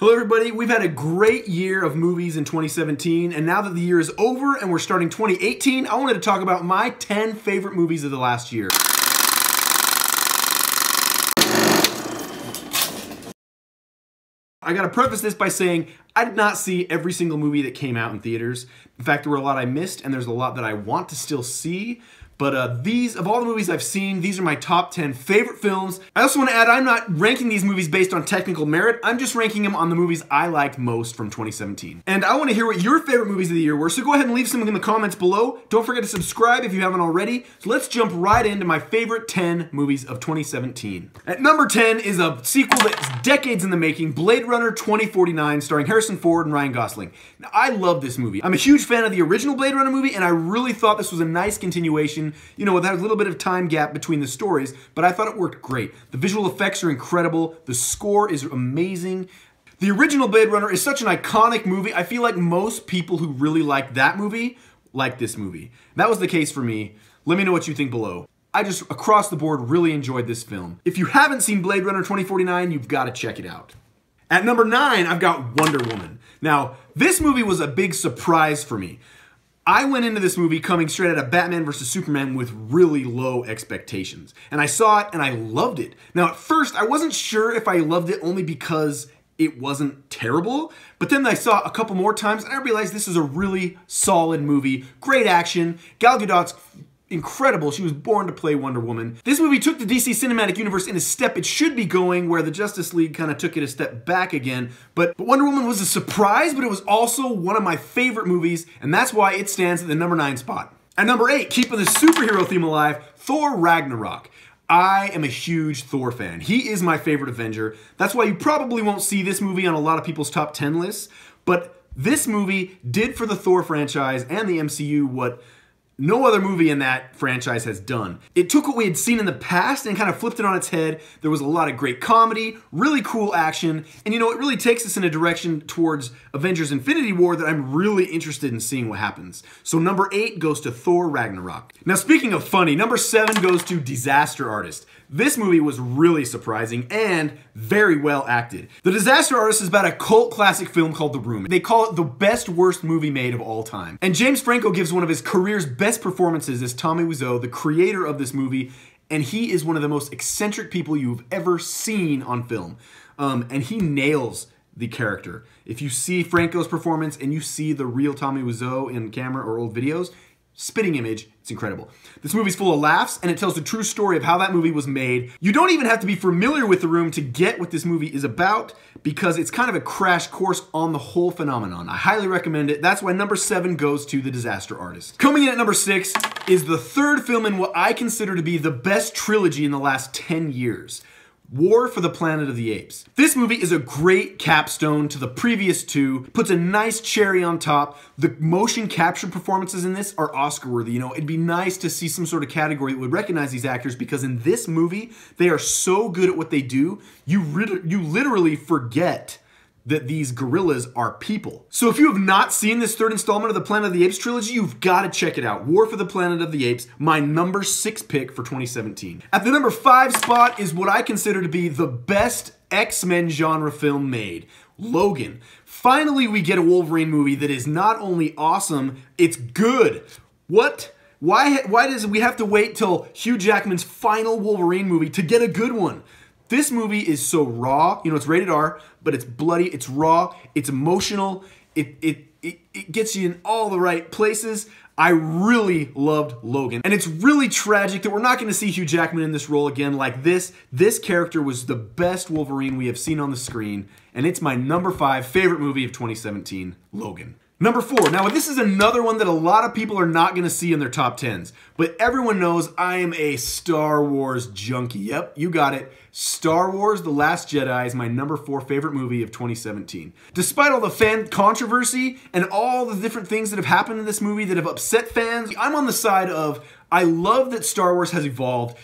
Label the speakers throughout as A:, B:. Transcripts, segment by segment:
A: Hello everybody, we've had a great year of movies in 2017, and now that the year is over and we're starting 2018, I wanted to talk about my 10 favorite movies of the last year. I gotta preface this by saying I did not see every single movie that came out in theaters. In fact, there were a lot I missed, and there's a lot that I want to still see. But of all the movies I've seen, these are my top 10 favorite films. I also want to add, I'm not ranking these movies based on technical merit. I'm just ranking them on the movies I liked most from 2017. And I want to hear what your favorite movies of the year were, so go ahead and leave some in the comments below. Don't forget to subscribe if you haven't already. So let's jump right into my favorite 10 movies of 2017. At number 10 is a sequel that's decades in the making, Blade Runner 2049, starring Harrison Ford and Ryan Gosling. Now, I love this movie. I'm a huge fan of the original Blade Runner movie, and I really thought this was a nice continuation. You know, without a little bit of time gap between the stories, but I thought it worked great. The visual effects are incredible. The score is amazing. The original Blade Runner is such an iconic movie. I feel like most people who really like that movie like this movie. That was the case for me. Let me know what you think below. I just, across the board, really enjoyed this film. If you haven't seen Blade Runner 2049, you've got to check it out. At number 9, I've got Wonder Woman. Now, this movie was a big surprise for me. I went into this movie coming straight out of Batman vs. Superman with really low expectations. And I saw it and I loved it. Now at first, I wasn't sure if I loved it only because it wasn't terrible, but then I saw it a couple more times and I realized this is a really solid movie. Great action. Gal Gadot's incredible. She was born to play Wonder Woman. This movie took the DC Cinematic Universe in a step it should be going, where the Justice League kind of took it a step back again. But Wonder Woman was a surprise, but it was also one of my favorite movies, and that's why it stands at the number 9 spot. At number 8, keeping the superhero theme alive, Thor Ragnarok. I am a huge Thor fan. He is my favorite Avenger. That's why you probably won't see this movie on a lot of people's top 10 lists, but this movie did for the Thor franchise and the MCU what no other movie in that franchise has done. It took what we had seen in the past and kind of flipped it on its head. There was a lot of great comedy, really cool action, and you know, it really takes us in a direction towards Avengers Infinity War that I'm really interested in seeing what happens. So number 8 goes to Thor Ragnarok. Now speaking of funny, number 7 goes to Disaster Artist. This movie was really surprising and very well acted. The Disaster Artist is about a cult classic film called The Room. They call it the best worst movie made of all time. And James Franco gives one of his career's best performances as Tommy Wiseau, the creator of this movie, and he is one of the most eccentric people you've ever seen on film. And he nails the character. If you see Franco's performance and you see the real Tommy Wiseau in camera or old videos, spitting image, it's incredible. This movie's full of laughs, and it tells the true story of how that movie was made. You don't even have to be familiar with The Room to get what this movie is about, because it's kind of a crash course on the whole phenomenon. I highly recommend it. That's why number 7 goes to The Disaster Artist. Coming in at number 6 is the third film in what I consider to be the best trilogy in the last 10 years. War for the Planet of the Apes. This movie is a great capstone to the previous two, puts a nice cherry on top. The motion capture performances in this are Oscar worthy. You know, it'd be nice to see some sort of category that would recognize these actors, because in this movie, they are so good at what they do, you literally forget that these gorillas are people. So if you have not seen this third installment of the Planet of the Apes trilogy, you've got to check it out. War for the Planet of the Apes, my number 6 pick for 2017. At the number 5 spot is what I consider to be the best X-Men genre film made, Logan. Finally, we get a Wolverine movie that is not only awesome, it's good. What? Why does we have to wait till Hugh Jackman's final Wolverine movie to get a good one? This movie is so raw. You know, it's rated R, but it's bloody, it's raw, it's emotional, it gets you in all the right places. I really loved Logan. And it's really tragic that we're not going to see Hugh Jackman in this role again like this. This character was the best Wolverine we have seen on the screen, and it's my number 5 favorite movie of 2017, Logan. Number 4. Now, this is another one that a lot of people are not going to see in their top 10s, but everyone knows I am a Star Wars junkie. Yep, you got it. Star Wars: The Last Jedi is my number 4 favorite movie of 2017. Despite all the fan controversy and all the different things that have happened in this movie that have upset fans, I'm on the side of, I love that Star Wars has evolved.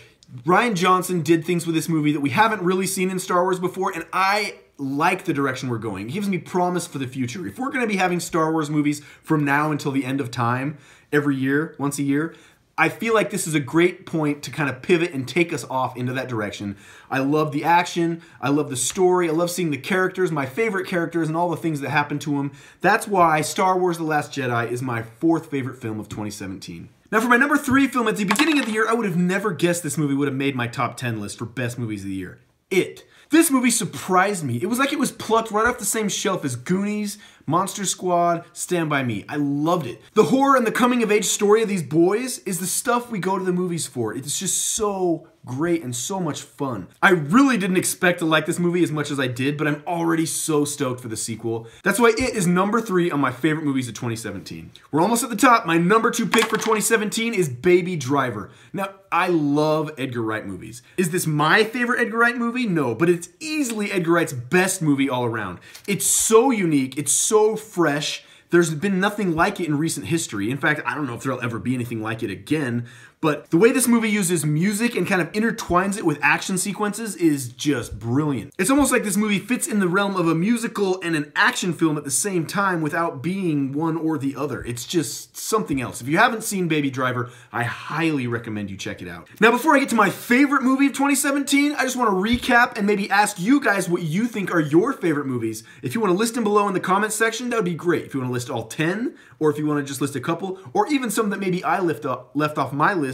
A: Rian Johnson did things with this movie that we haven't really seen in Star Wars before, and I like the direction we're going. It gives me promise for the future. If we're going to be having Star Wars movies from now until the end of time, every year, once a year, I feel like this is a great point to kind of pivot and take us off into that direction. I love the action, I love the story, I love seeing the characters, my favorite characters, and all the things that happen to them. That's why Star Wars The Last Jedi is my 4th favorite film of 2017. Now for my number 3 film, at the beginning of the year, I would have never guessed this movie would have made my top 10 list for best movies of the year. It. This movie surprised me. It was like it was plucked right off the same shelf as Goonies, Monster Squad, Stand By Me. I loved it. The horror and the coming-of-age story of these boys is the stuff we go to the movies for. It's just so great and so much fun. I really didn't expect to like this movie as much as I did, but I'm already so stoked for the sequel. That's why it is number 3 on my favorite movies of 2017. We're almost at the top. My number 2 pick for 2017 is Baby Driver. Now, I love Edgar Wright movies. Is this my favorite Edgar Wright movie? No, but it's easily Edgar Wright's best movie all around. It's so unique, it's so fresh. There's been nothing like it in recent history. In fact, I don't know if there'll ever be anything like it again, but the way this movie uses music and kind of intertwines it with action sequences is just brilliant. It's almost like this movie fits in the realm of a musical and an action film at the same time without being one or the other. It's just something else. If you haven't seen Baby Driver, I highly recommend you check it out. Now, before I get to my favorite movie of 2017, I just want to recap and maybe ask you guys what you think are your favorite movies. If you want to list them below in the comments section, that would be great. If you want to list all 10, or if you want to just list a couple, or even some that maybe I left off my list,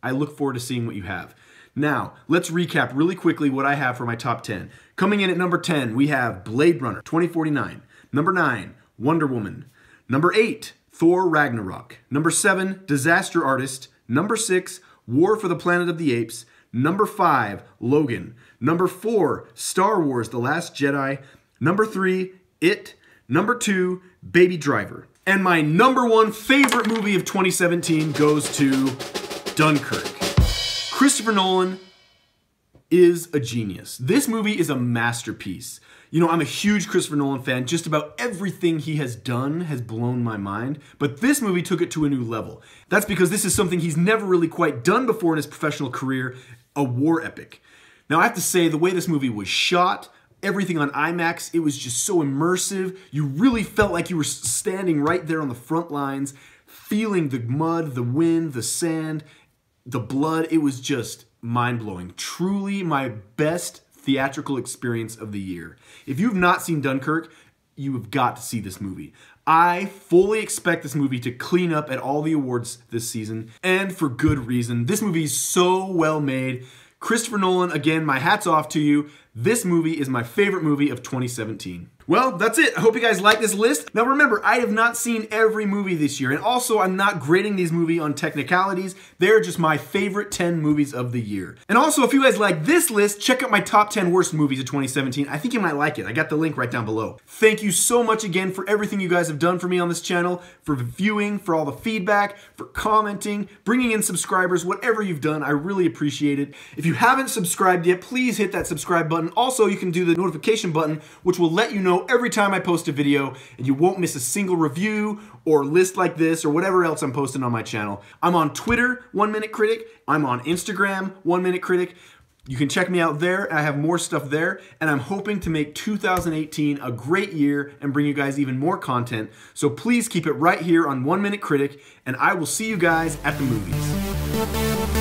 A: I look forward to seeing what you have. Now, let's recap really quickly what I have for my top 10. Coming in at number 10, we have Blade Runner 2049. Number 9, Wonder Woman. Number 8, Thor Ragnarok. Number 7, Disaster Artist. Number 6, War for the Planet of the Apes. Number 5, Logan. Number 4, Star Wars The Last Jedi. Number 3, It. Number 2, Baby Driver. And my number 1 favorite movie of 2017 goes to Dunkirk. Christopher Nolan is a genius. This movie is a masterpiece. You know, I'm a huge Christopher Nolan fan. Just about everything he has done has blown my mind, but this movie took it to a new level. That's because this is something he's never really quite done before in his professional career, a war epic. Now, I have to say, the way this movie was shot, everything on IMAX, it was just so immersive. You really felt like you were standing right there on the front lines, feeling the mud, the wind, the sand, the blood. It was just mind-blowing. Truly my best theatrical experience of the year. If you've not seen Dunkirk, you have got to see this movie. I fully expect this movie to clean up at all the awards this season, and for good reason. This movie is so well made. Christopher Nolan, again, my hat's off to you. This movie is my favorite movie of 2017. Well, that's it. I hope you guys like this list. Now remember, I have not seen every movie this year, and also I'm not grading these movies on technicalities. They're just my favorite 10 movies of the year. And also, if you guys like this list, check out my top 10 worst movies of 2017. I think you might like it. I got the link right down below. Thank you so much again for everything you guys have done for me on this channel, for viewing, for all the feedback, for commenting, bringing in subscribers, whatever you've done. I really appreciate it. If you haven't subscribed yet, please hit that subscribe button. Also, you can do the notification button, which will let you know every time I post a video, and you won't miss a single review or list like this or whatever else I'm posting on my channel. I'm on Twitter, 1 Minute Critic. I'm on Instagram, 1 Minute Critic. You can check me out there. I have more stuff there, and I'm hoping to make 2018 a great year and bring you guys even more content. So please keep it right here on 1 Minute Critic, and I will see you guys at the movies.